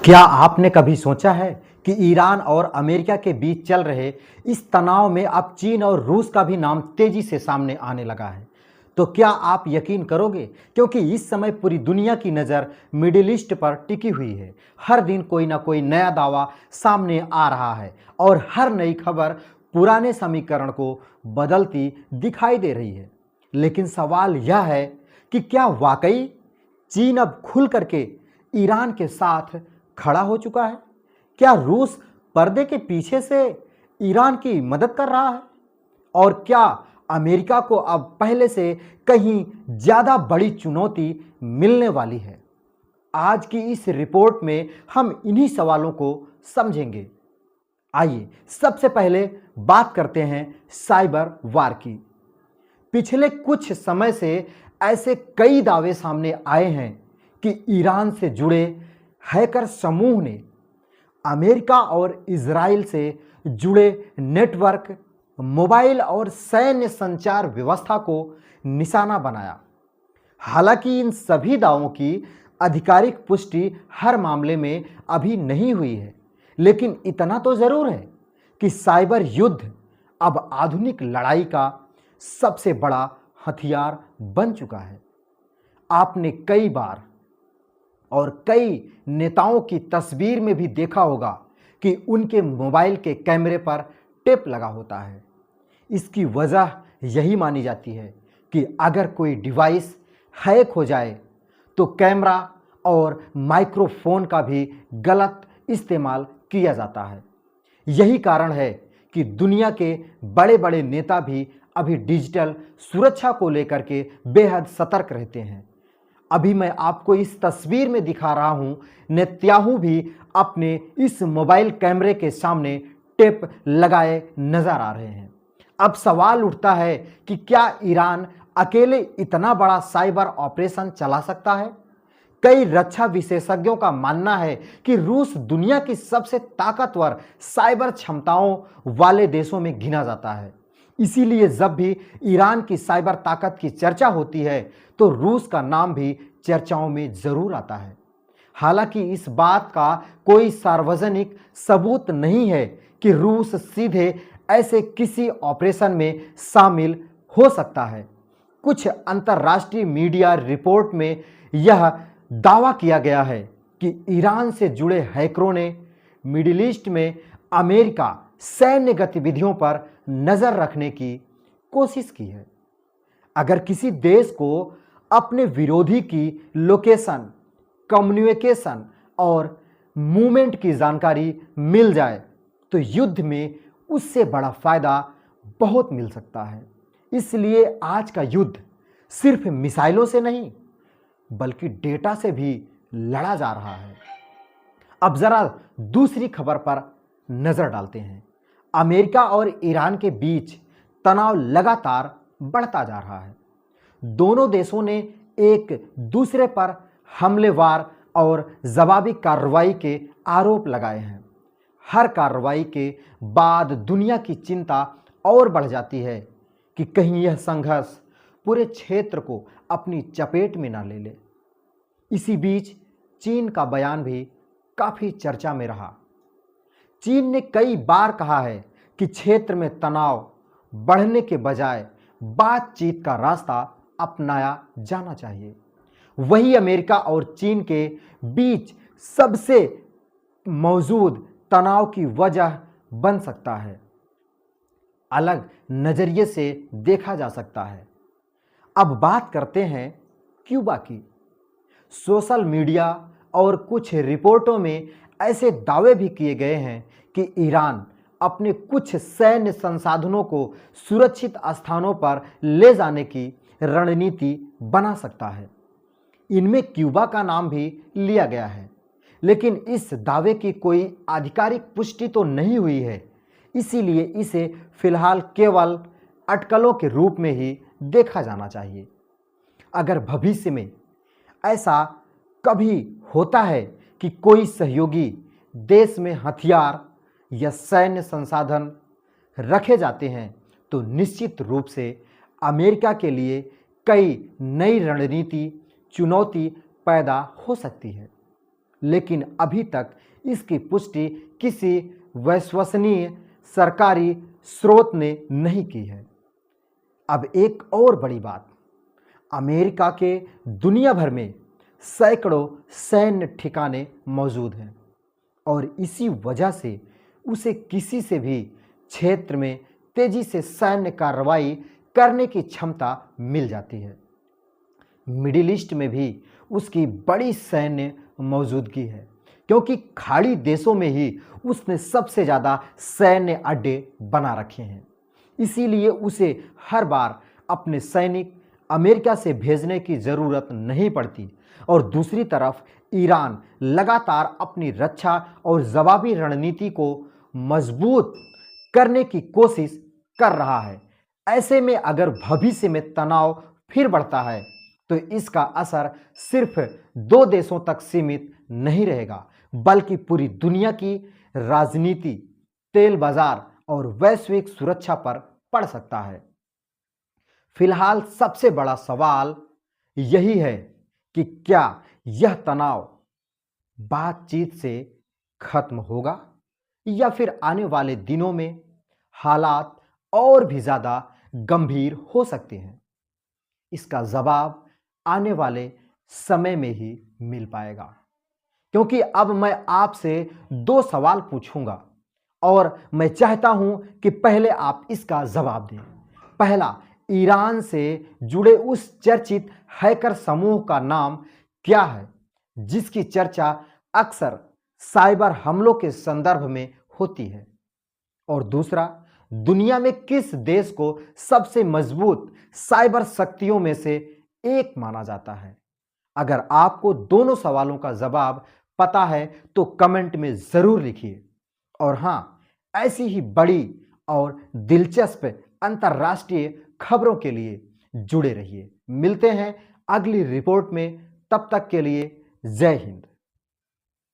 क्या आपने कभी सोचा है कि ईरान और अमेरिका के बीच चल रहे इस तनाव में अब चीन और रूस का भी नाम तेजी से सामने आने लगा है? तो क्या आप यकीन करोगे, क्योंकि इस समय पूरी दुनिया की नज़र मिडिल ईस्ट पर टिकी हुई है। हर दिन कोई ना कोई नया दावा सामने आ रहा है और हर नई खबर पुराने समीकरण को बदलती दिखाई दे रही है। लेकिन सवाल यह है कि क्या वाकई चीन अब खुल करके ईरान के साथ खड़ा हो चुका है? क्या रूस पर्दे के पीछे से ईरान की मदद कर रहा है? और क्या अमेरिका को अब पहले से कहीं ज्यादा बड़ी चुनौती मिलने वाली है? आज की इस रिपोर्ट में हम इन्हीं सवालों को समझेंगे। आइए सबसे पहले बात करते हैं साइबर वार की। पिछले कुछ समय से ऐसे कई दावे सामने आए हैं कि ईरान से जुड़े हैकर समूह ने अमेरिका और इजराइल से जुड़े नेटवर्क, मोबाइल और सैन्य संचार व्यवस्था को निशाना बनाया। हालांकि इन सभी दावों की आधिकारिक पुष्टि हर मामले में अभी नहीं हुई है, लेकिन इतना तो जरूर है कि साइबर युद्ध अब आधुनिक लड़ाई का सबसे बड़ा हथियार बन चुका है। आपने कई बार और कई नेताओं की तस्वीर में भी देखा होगा कि उनके मोबाइल के कैमरे पर टेप लगा होता है। इसकी वजह यही मानी जाती है कि अगर कोई डिवाइस हैक हो जाए तो कैमरा और माइक्रोफोन का भी गलत इस्तेमाल किया जाता है। यही कारण है कि दुनिया के बड़े बड़े नेता भी अभी डिजिटल सुरक्षा को लेकर के बेहद सतर्क रहते हैं। अभी मैं आपको इस तस्वीर में दिखा रहा हूं, नेतन्याहू भी अपने इस मोबाइल कैमरे के सामने टेप लगाए नजर आ रहे हैं। अब सवाल उठता है कि क्या ईरान अकेले इतना बड़ा साइबर ऑपरेशन चला सकता है? कई रक्षा विशेषज्ञों का मानना है कि रूस दुनिया की सबसे ताकतवर साइबर क्षमताओं वाले देशों में गिना जाता है। इसीलिए जब भी ईरान की साइबर ताकत की चर्चा होती है तो रूस का नाम भी चर्चाओं में जरूर आता है। हालांकि इस बात का कोई सार्वजनिक सबूत नहीं है कि रूस सीधे ऐसे किसी ऑपरेशन में शामिल हो सकता है। कुछ अंतर्राष्ट्रीय मीडिया रिपोर्ट में यह दावा किया गया है कि ईरान से जुड़े हैकरों ने मिडिल ईस्ट में अमेरिका सैन्य गतिविधियों पर नजर रखने की कोशिश की है। अगर किसी देश को अपने विरोधी की लोकेशन, कम्युनिकेशन और मूवमेंट की जानकारी मिल जाए तो युद्ध में उससे बड़ा फायदा बहुत मिल सकता है। इसलिए आज का युद्ध सिर्फ मिसाइलों से नहीं बल्कि डेटा से भी लड़ा जा रहा है। अब जरा दूसरी खबर पर नजर डालते हैं। अमेरिका और ईरान के बीच तनाव लगातार बढ़ता जा रहा है। दोनों देशों ने एक दूसरे पर हमलेवार और जवाबी कार्रवाई के आरोप लगाए हैं। हर कार्रवाई के बाद दुनिया की चिंता और बढ़ जाती है कि कहीं यह संघर्ष पूरे क्षेत्र को अपनी चपेट में ना ले ले। इसी बीच चीन का बयान भी काफी चर्चा में रहा। चीन ने कई बार कहा है कि क्षेत्र में तनाव बढ़ने के बजाय बातचीत का रास्ता अपनाया जाना चाहिए। वही अमेरिका और चीन के बीच सबसे मौजूद तनाव की वजह बन सकता है। अलग नजरिए से देखा जा सकता है। अब बात करते हैं क्यूबा की। सोशल मीडिया और कुछ रिपोर्टों में ऐसे दावे भी किए गए हैं कि ईरान अपने कुछ सैन्य संसाधनों को सुरक्षित स्थानों पर ले जाने की रणनीति बना सकता है। इनमें क्यूबा का नाम भी लिया गया है, लेकिन इस दावे की कोई आधिकारिक पुष्टि तो नहीं हुई है। इसीलिए इसे फिलहाल केवल अटकलों के रूप में ही देखा जाना चाहिए। अगर भविष्य में ऐसा कभी होता है कि कोई सहयोगी देश में हथियार या सैन्य संसाधन रखे जाते हैं तो निश्चित रूप से अमेरिका के लिए कई नई रणनीति चुनौती पैदा हो सकती है। लेकिन अभी तक इसकी पुष्टि किसी विश्वसनीय सरकारी स्रोत ने नहीं की है। अब एक और बड़ी बात, अमेरिका के दुनिया भर में सैकड़ों सैन्य ठिकाने मौजूद हैं और इसी वजह से उसे किसी से भी क्षेत्र में तेजी से सैन्य कार्रवाई करने की क्षमता मिल जाती है। मिडिल ईस्ट में भी उसकी बड़ी सैन्य मौजूदगी है, क्योंकि खाड़ी देशों में ही उसने सबसे ज़्यादा सैन्य अड्डे बना रखे हैं। इसीलिए उसे हर बार अपने सैनिक अमेरिका से भेजने की ज़रूरत नहीं पड़ती और दूसरी तरफ ईरान लगातार अपनी रक्षा और जवाबी रणनीति को मजबूत करने की कोशिश कर रहा है। ऐसे में अगर भविष्य में तनाव फिर बढ़ता है तो इसका असर सिर्फ दो देशों तक सीमित नहीं रहेगा, बल्कि पूरी दुनिया की राजनीति, तेल बाजार और वैश्विक सुरक्षा पर पड़ सकता है। फिलहाल सबसे बड़ा सवाल यही है कि क्या यह तनाव बातचीत से खत्म होगा या फिर आने वाले दिनों में हालात और भी ज़्यादा गंभीर हो सकते हैं। इसका जवाब आने वाले समय में ही मिल पाएगा, क्योंकि अब मैं आपसे दो सवाल पूछूंगा और मैं चाहता हूं कि पहले आप इसका जवाब दें। पहला, ईरान से जुड़े उस चर्चित हैकर समूह का नाम क्या है जिसकी चर्चा अक्सर साइबर हमलों के संदर्भ में होती है? और दूसरा, दुनिया में किस देश को सबसे मजबूत साइबर शक्तियों में से एक माना जाता है? अगर आपको दोनों सवालों का जवाब पता है तो कमेंट में जरूर लिखिए। और हां, ऐसी ही बड़ी और दिलचस्प अंतर्राष्ट्रीय खबरों के लिए जुड़े रहिए। मिलते हैं अगली रिपोर्ट में, तब तक के लिए जय हिंद।